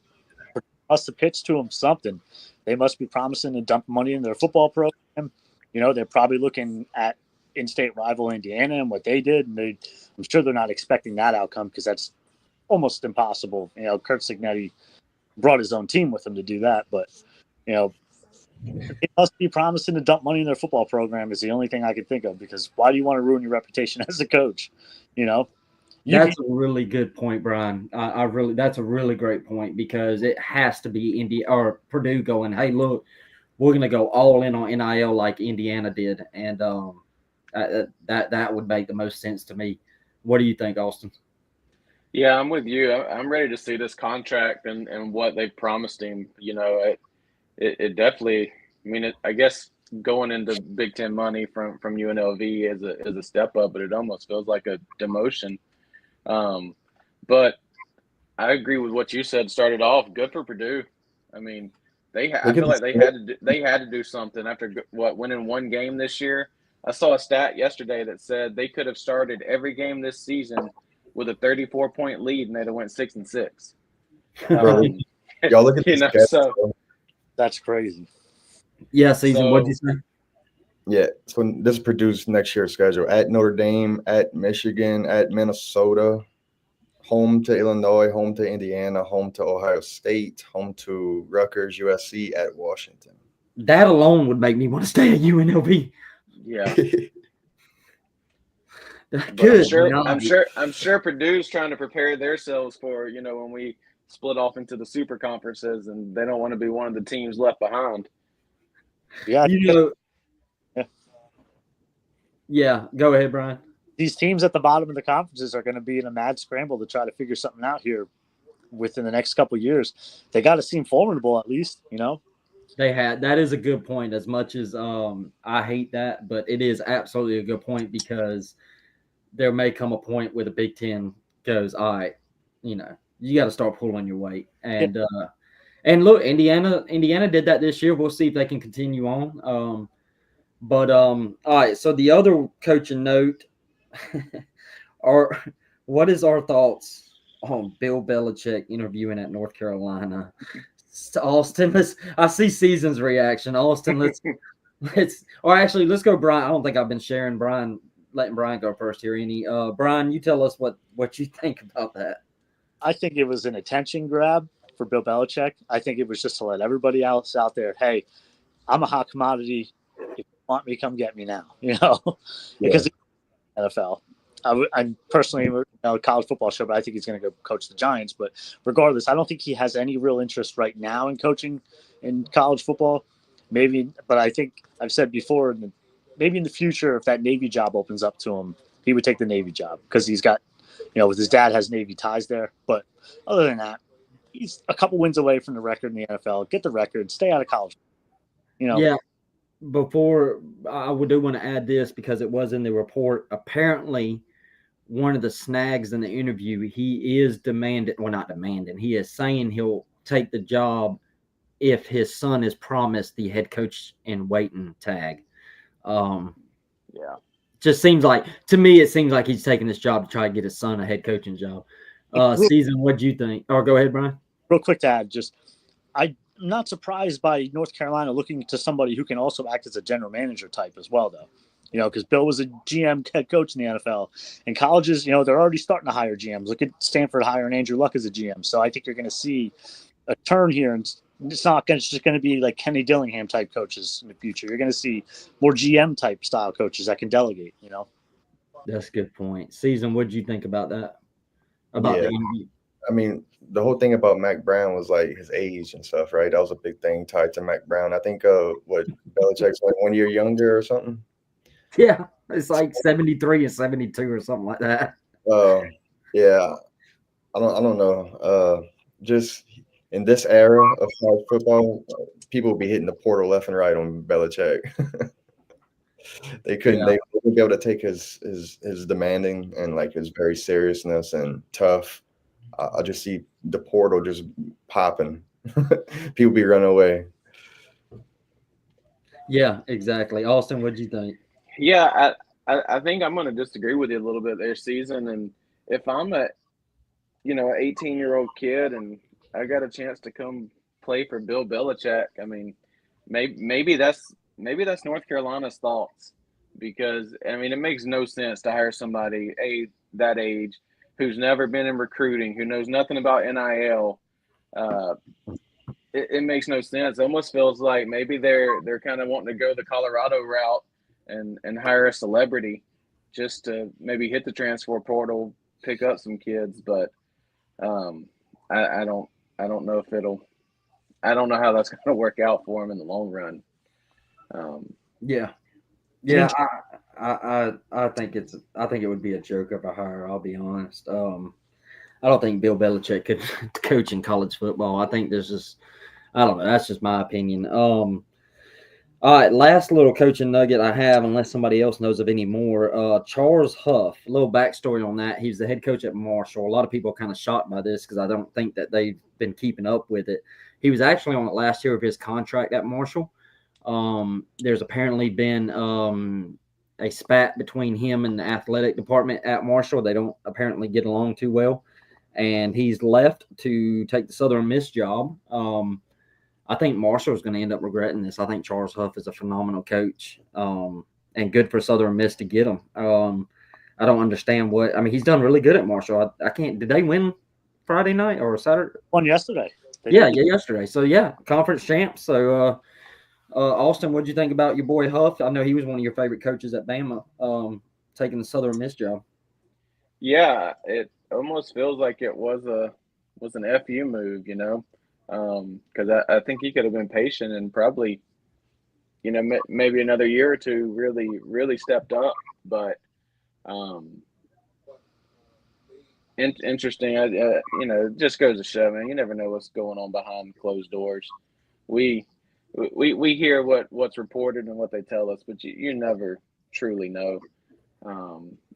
for us to pitch to him something, they must be promising to dump money in their football program. You know, they're probably looking at in-state rival Indiana and what they did, and I'm sure they're not expecting that outcome because that's almost impossible. You know, Kurt Signetti brought his own team with him to do that, but you know, they must be promising to dump money in their football program is the only thing I could think of, because why do you want to ruin your reputation as a coach? You know, that's a really good point, Brian. That's a really great point, because it has to be India or Purdue going, hey, look, we're going to go all in on NIL like Indiana did. And that would make the most sense to me. What do you think, Austin? Yeah, I'm with you. I'm ready to see this contract and what they've promised him. You know, it definitely. I mean, I guess going into Big Ten money from UNLV is a step up, but it almost feels like a demotion. But I agree with what you said. Started off good for Purdue. I mean, I feel like they had to do something after winning one game this year. I saw a stat yesterday that said they could have started every game this season with a 34-point lead, and they'd have went 6-6. Y'all look at this. So that's crazy. Yeah, Season. What'd you say? Yeah, so this is Purdue's next year's schedule: at Notre Dame, at Michigan, at Minnesota, home to Illinois, home to Indiana, home to Ohio State, home to Rutgers, USC, at Washington. That alone would make me want to stay at UNLV. Yeah. Good. I'm sure Purdue's trying to prepare themselves for, you know, when we split off into the super conferences, and they don't want to be one of the teams left behind. Yeah. You know. Yeah. Go ahead, Brian. These teams at the bottom of the conferences are going to be in a mad scramble to try to figure something out here within the next couple of years. They got to seem formidable at least, you know. That is a good point. As much as I hate that, but it is absolutely a good point, because there may come a point where the Big Ten goes, all right, you know, you got to start pulling your weight. And look, Indiana did that this year. We'll see if they can continue on. All right. So the other coaching note, what is our thoughts on Bill Belichick interviewing at North Carolina? Austin, I see Season's reaction. Austin, let's go, Brian. I don't think I've been sharing letting Brian go first here. Brian, you tell us what you think about that. I think it was an attention grab for Bill Belichick. I think it was just to let everybody else out there, hey, I'm a hot commodity. If you want me, come get me now. You know, because NFL. I'm personally a college football show, but I think he's going to go coach the Giants. But regardless, I don't think he has any real interest right now in coaching in college football. Maybe, but I think I've said before, maybe in the future, if that Navy job opens up to him, he would take the Navy job, because he's got, you know, with his dad has Navy ties there. But other than that, he's a couple wins away from the record in the NFL. Get the record, stay out of college. You know. Yeah. Before I do want to add this, because it was in the report. Apparently, one of the snags in the interview, he is not demanding. He is saying he'll take the job if his son is promised the head coach in waiting tag. Yeah. Just seems like, to me, it seems like he's taking this job to try to get his son a head coaching job. Season, what do you think? Or go ahead, Brian. Real quick to add, I'm not surprised by North Carolina looking to somebody who can also act as a general manager type as well, though. Because Bill was a GM head coach in the NFL. And colleges, they're already starting to hire GMs. Look at Stanford hiring Andrew Luck as a GM. So I think you're going to see a turn here, and it's just going to be like Kenny Dillingham type coaches in the future. You're going to see more GM type style coaches that can delegate. That's a good point. Season, what did you think about that? I mean, the whole thing about Mac Brown was like his age and stuff, right? That was a big thing tied to Mac Brown. I think Belichick's like 1 year younger or something. Yeah, it's like 73 and 72 or something like that. Yeah, I don't know. Just in this era of college football, people will be hitting the portal left and right on Belichick. They wouldn't be able to take his demanding and like his very seriousness and tough. I just see the portal just popping. People be running away. Yeah, exactly. Austin, what do you think? Yeah, I think I'm going to disagree with you a little bit there, Season. And if I'm an 18-year-old kid and I got a chance to come play for Bill Belichick, I mean, maybe that's North Carolina's thoughts, because I mean, it makes no sense to hire somebody that age who's never been in recruiting, who knows nothing about NIL. It makes no sense. It almost feels like maybe they're kind of wanting to go the Colorado route and hire a celebrity just to maybe hit the transfer portal, pick up some kids. But I don't know if I don't know how that's going to work out for him in the long run. Yeah, I think it would be a joke of a hire. I'll be honest. I don't think Bill Belichick could coach in college football. I think I don't know. That's just my opinion. All right, last little coaching nugget I have, unless somebody else knows of any more. Charles Huff, a little backstory on that. He's the head coach at Marshall. A lot of people are kind of shocked by this because I don't think that they've been keeping up with it. He was actually on the last year of his contract at Marshall. There's apparently been a spat between him and the athletic department at Marshall. They don't apparently get along too well, and he's left to take the Southern Miss job. I think Marshall is going to end up regretting this. I think Charles Huff is a phenomenal coach, and good for Southern Miss to get him. I don't understand he's done really good at Marshall. Did they win Friday night or Saturday? Won yesterday. Yesterday. So, conference champs. So, Austin, what did you think about your boy Huff? I know he was one of your favorite coaches at Bama, taking the Southern Miss job. Yeah, it almost feels like it was an FU move, because I think he could have been patient and probably, maybe another year or two really stepped up. But interesting. It just goes to show, man, you never know what's going on behind closed doors. We hear what's reported and what they tell us, but you never truly know.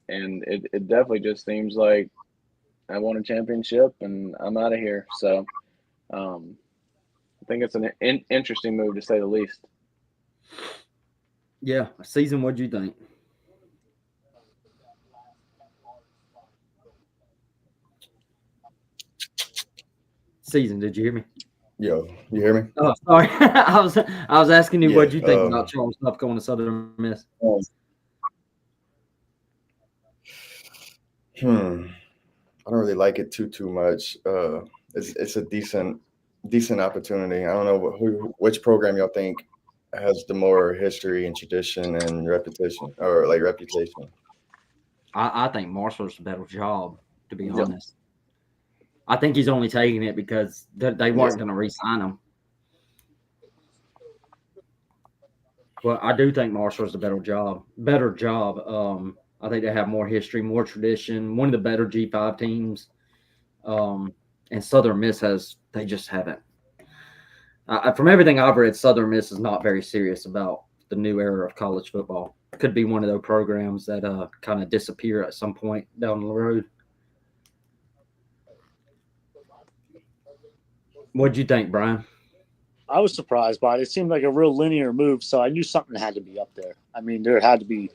And it definitely just seems like I won a championship and I'm out of here. So I think it's an interesting move to say the least. Yeah. Season, what'd you think? Season, did you hear me? Yo, you hear me? Oh, sorry. I was asking you what you think about Charles Huff going to Southern Miss. I don't really like it too much. It's a decent opportunity. I don't know which program y'all think has the more history and tradition and reputation. I think Marshall's a better job, to be honest. I think he's only taking it because they weren't going to re-sign him. Well, I do think Marshall's a better job. I think they have more history, more tradition, one of the better G5 teams. And Southern Miss they just haven't. From everything I've read, Southern Miss is not very serious about the new era of college football. could be one of those programs that kind of disappear at some point down the road. What'd you think, Brian? I was surprised by it. It seemed like a real linear move, so I knew something had to be up there. I mean, there had to be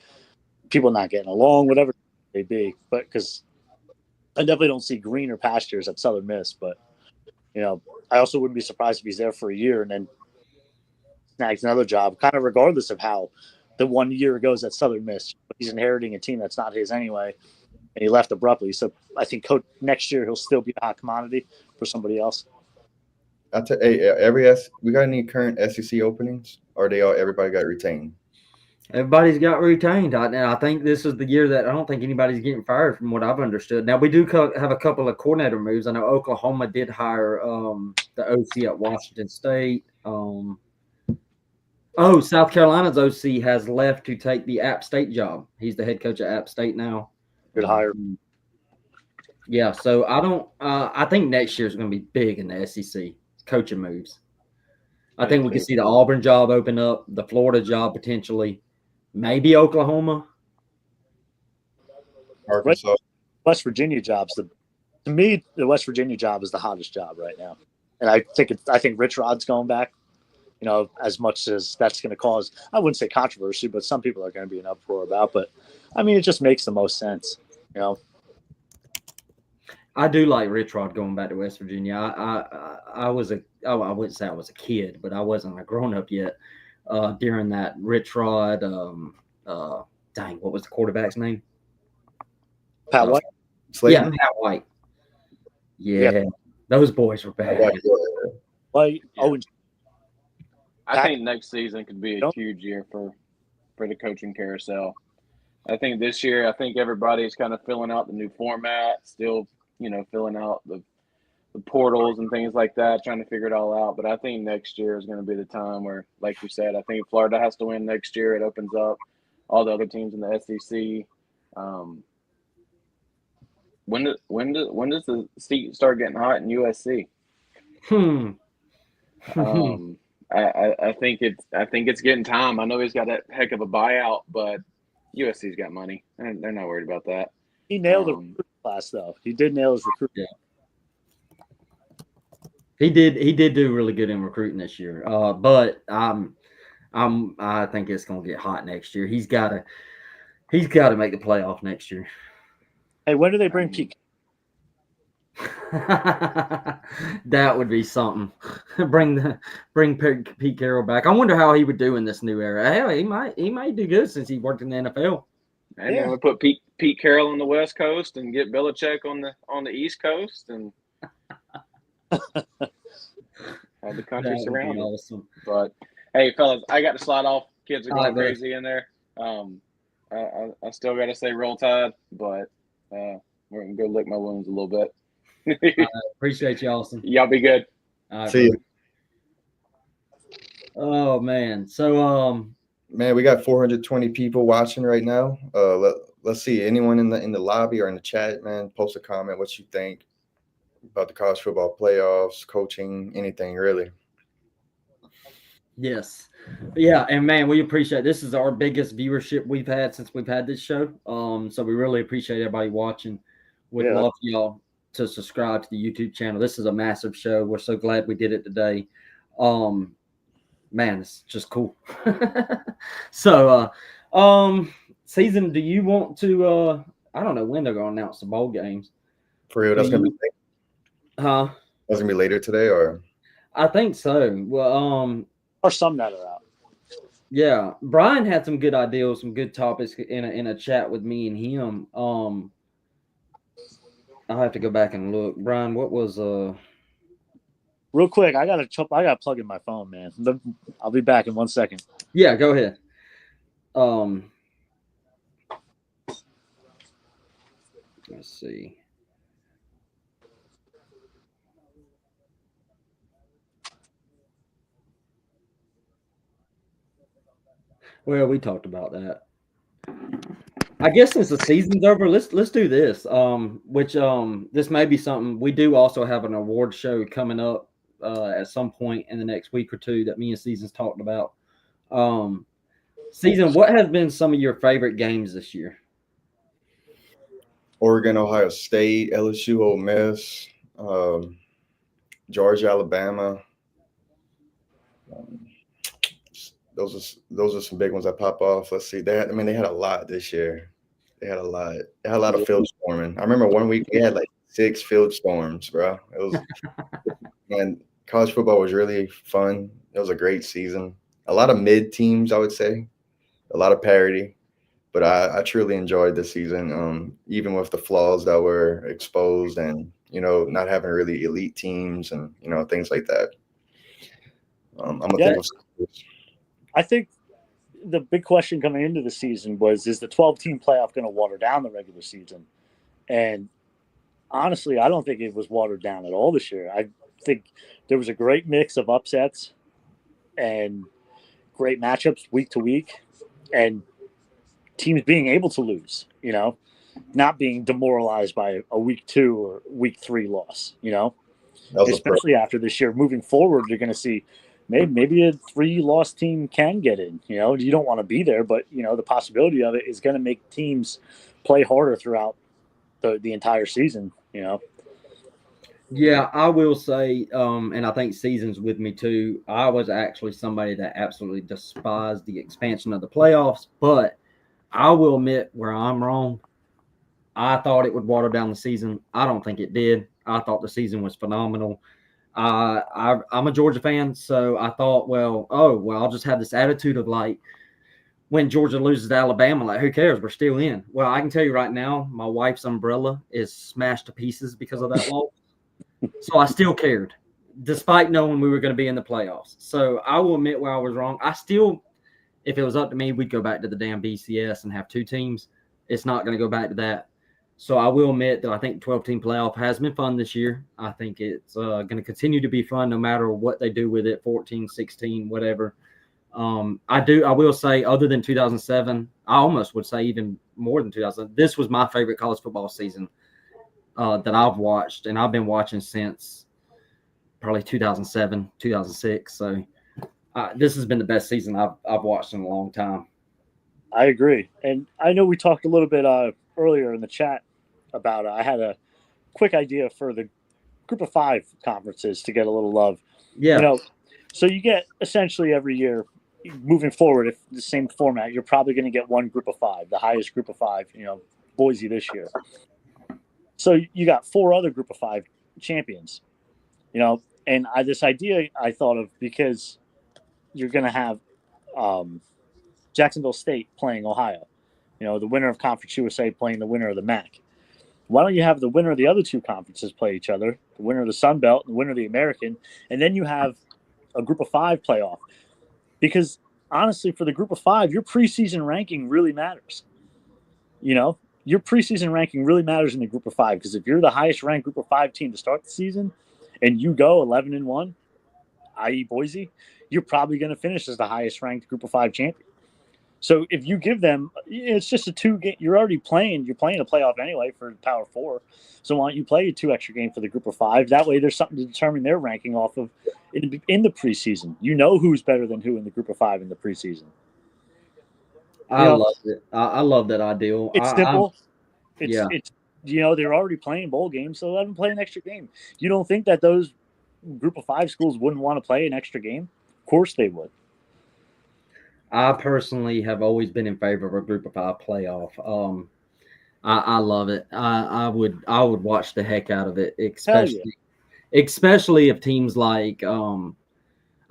people not getting along, whatever they be. But because I definitely don't see greener pastures at Southern Miss. But I also wouldn't be surprised if he's there for a year and then snags another job, kind of regardless of how the 1 year goes at Southern Miss. He's inheriting a team that's not his anyway, and he left abruptly. So I think next year he'll still be a hot commodity for somebody else. We got any current SEC openings, or everybody got retained? Everybody's got retained. I think this is the year that I don't think anybody's getting fired, from what I've understood. Now we do have a couple of coordinator moves. I know Oklahoma did hire the OC at Washington State. South Carolina's OC has left to take the App State job. He's the head coach at App State now. Good hire. Yeah, so I think next year is going to be big in the SEC coaching moves. I think we can see the Auburn job open up, the Florida job potentially, maybe Oklahoma, Arkansas. West Virginia jobs. To me, the West Virginia job is the hottest job right now, and I think Rich Rod's going back. As much as that's going to cause, I wouldn't say controversy, but some people are going to be an uproar about. But I mean, it just makes the most sense. I do like Rich Rod going back to West Virginia. I wouldn't say I was a kid, but I wasn't a grown up yet during that Rich Rod. What was the quarterback's name? Pat White. Yeah, Pat White. Yeah, those boys were bad. I think next season could be a huge year for the coaching carousel. I think this year, everybody's kind of filling out the new format, still, filling out the portals and things like that, trying to figure it all out. But I think next year is going to be the time where, like you said, I think Florida has to win next year. It opens up all the other teams in the SEC. When does the seat start getting hot in USC? I think it's getting time. I know he's got a heck of a buyout, but USC's got money. They're not worried about that. He nailed the recruiting class, though. He did nail his recruiting. Yeah. He did do really good in recruiting this year. But I think it's gonna get hot next year. He's gotta make the playoff next year. Hey, when do they bring Pete? That would be something. Bring Pete Carroll back. I wonder how he would do in this new era. Hell, he might do good since he worked in the NFL. And then we put Pete Carroll on the West Coast and get Belichick on the East Coast and have the country surrounded. Awesome. But hey, fellas, I got to slide off. Kids are going crazy in there. I still got to say roll tide, but we're gonna go lick my wounds a little bit. Appreciate you, Austin. Y'all be good. See you. Oh man, so man, we got 420 people watching right now. Let's see, anyone in the lobby or in the chat, man, post a comment what you think about the college football playoffs, coaching, anything really. Yes. Yeah, and man, we appreciate this is our biggest viewership we've had since we've had this show. So we really appreciate everybody watching. Would love y'all to subscribe to the YouTube channel. This is a massive show. We're so glad we did it today. Man, it's just cool. So season, do you want to I don't know when they're gonna announce the bowl games. For real, that's gonna be That's gonna be later today, or I think so. Well, or some that are out. Yeah, Brian had some good ideas, some good topics in a chat with me and him. I'll have to go back and look. Brian, what was Real quick, I gotta plug in my phone, man. I'll be back in 1 second. Yeah, go ahead. Let's see. Well, we talked about that. I guess since the season's over, let's do this. This may be something we do. Also have an award show coming up at some point in the next week or two that me and Seasons talked about. Season, what has been some of your favorite games this year? Oregon, Ohio State, LSU, Ole Miss, Georgia, Alabama. Those are some big ones that pop off. Let's see. They had a lot this year. They had a lot. They had a lot of field storming. I remember one week we had like 6 field storms, bro. It was man, college football was really fun. It was a great season. A lot of mid teams, I would say. A lot of parity. But I truly enjoyed the season, even with the flaws that were exposed and, not having really elite teams and, things like that. I'm going to think of I think the big question coming into the season was, is the 12-team playoff going to water down the regular season? And honestly, I don't think it was watered down at all this year. I think there was a great mix of upsets and great matchups week to week and teams being able to lose, not being demoralized by a week 2 or week 3 loss, especially after this year. Moving forward, you're going to see maybe a 3-loss team can get in. You don't want to be there, but the possibility of it is going to make teams play harder throughout the entire season. Yeah, I will say, and I think Season's with me too. I was actually somebody that absolutely despised the expansion of the playoffs, but I will admit where I'm wrong. I thought it would water down the season. I don't think it did. I thought the season was phenomenal. I'm a Georgia fan, so I thought, I'll just have this attitude of like, when Georgia loses to Alabama, like, who cares? We're still in. Well, I can tell you right now, my wife's umbrella is smashed to pieces because of that loss. So I still cared, despite knowing we were going to be in the playoffs. So I will admit where I was wrong. If it was up to me, we'd go back to the damn BCS and have 2 teams. It's not going to go back to that. So I will admit that I think 12-team playoff has been fun this year. I think it's going to continue to be fun no matter what they do with it, 14, 16, whatever. I will say, other than 2007, I almost would say even more than 2000. This was my favorite college football season that I've watched, and I've been watching since probably 2007, 2006. So this has been the best season I've watched in a long time. I agree. And I know we talked a little bit earlier in the chat about I had a quick idea for the group of 5 conferences to get a little love. Yeah. So you get essentially every year moving forward, if the same format, you're probably going to get one group of 5, the highest group of 5, Boise this year. So you got 4 other group of 5 champions, and this idea I thought of because you're going to have Jacksonville State playing Ohio, the winner of Conference USA playing the winner of the MAC. Why don't you have the winner of the other 2 conferences play each other, the winner of the Sun Belt, the winner of the American, and then you have a group of 5 playoff? Because honestly, for the group of 5, your preseason ranking really matters. Your preseason ranking really matters in the group of 5 because if you're the highest ranked group of 5 team to start the season and you go 11-1, i.e. Boise, you're probably going to finish as the highest ranked group of 5 champion. So if you give them, it's just a 2 game. You're playing a playoff anyway for Power 4. So why don't you play a 2 extra game for the group of 5? That way there's something to determine their ranking off of in the preseason. Who's better than who in the group of 5 in the preseason. I love it. I love that ideal. It's simple. It's they're already playing bowl games, so let them play an extra game. You don't think that those group of 5 schools wouldn't want to play an extra game? Of course they would. I personally have always been in favor of a group of 5 playoff. I love it. I would watch the heck out of it, especially if teams like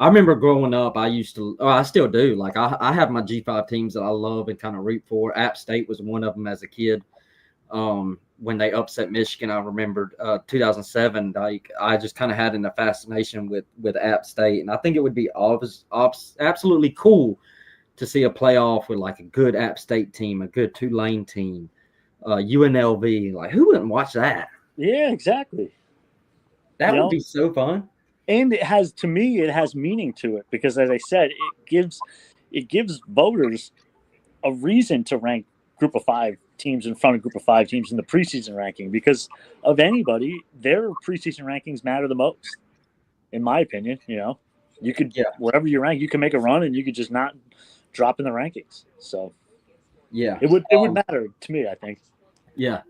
I remember growing up, I still do. Like I have my G5 teams that I love and kind of root for. App State was one of them as a kid. When they upset Michigan, I remembered 2007. Like I just kind of had a fascination with App State, and I think it would be absolutely cool to see a playoff with like a good App State team, a good Tulane team, UNLV. Like who wouldn't watch that? Yeah, exactly. That would be so fun. And it has meaning to it because, as I said, it gives voters a reason to rank group of 5 teams in front of group of 5 teams in the preseason ranking because of anybody, their preseason rankings matter the most, in my opinion. You could wherever you rank, you can make a run and you could just not drop in the rankings. So Yeah. it would matter to me, I think. Yeah.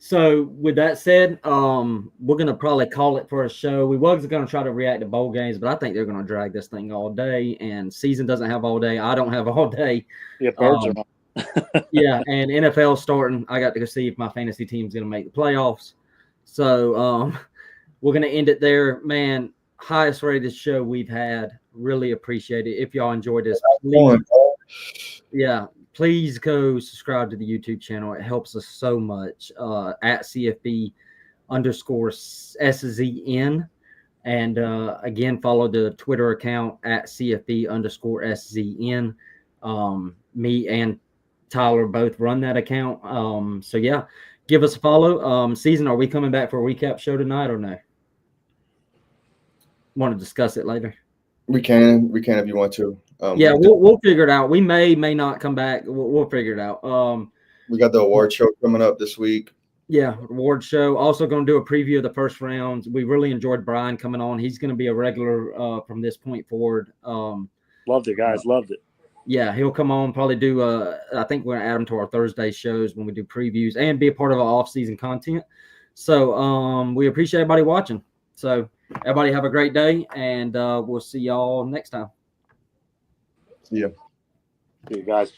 So with that said, we're gonna probably call it for a show. We was gonna try to react to bowl games, but I think they're gonna drag this thing all day. And season doesn't have all day. I don't have all day. Yeah, birds are on. Yeah, and NFL starting. I got to go see if my fantasy team's gonna make the playoffs. So we're gonna end it there, man. Highest rated show we've had. Really appreciate it. If y'all enjoyed this, please, please go subscribe to the YouTube channel. It helps us so much. At CFB_SZN. And again, follow the Twitter account at CFB_SZN. Me and Tyler both run that account. So yeah, give us a follow. Season, are we coming back for a recap show tonight or no? Want to discuss it later? We can if you want to. Yeah, we'll figure it out. We may not come back. We'll figure it out. We got the award show coming up this week. Yeah, award show. Also going to do a preview of the first rounds. We really enjoyed Brian coming on. He's going to be a regular from this point forward. Loved it, guys. Loved it. Yeah, he'll come on, probably do I think we're going to add him to our Thursday shows when we do previews and be a part of our off-season content. So we appreciate everybody watching. So everybody have a great day, and we'll see y'all next time. See ya. See you guys.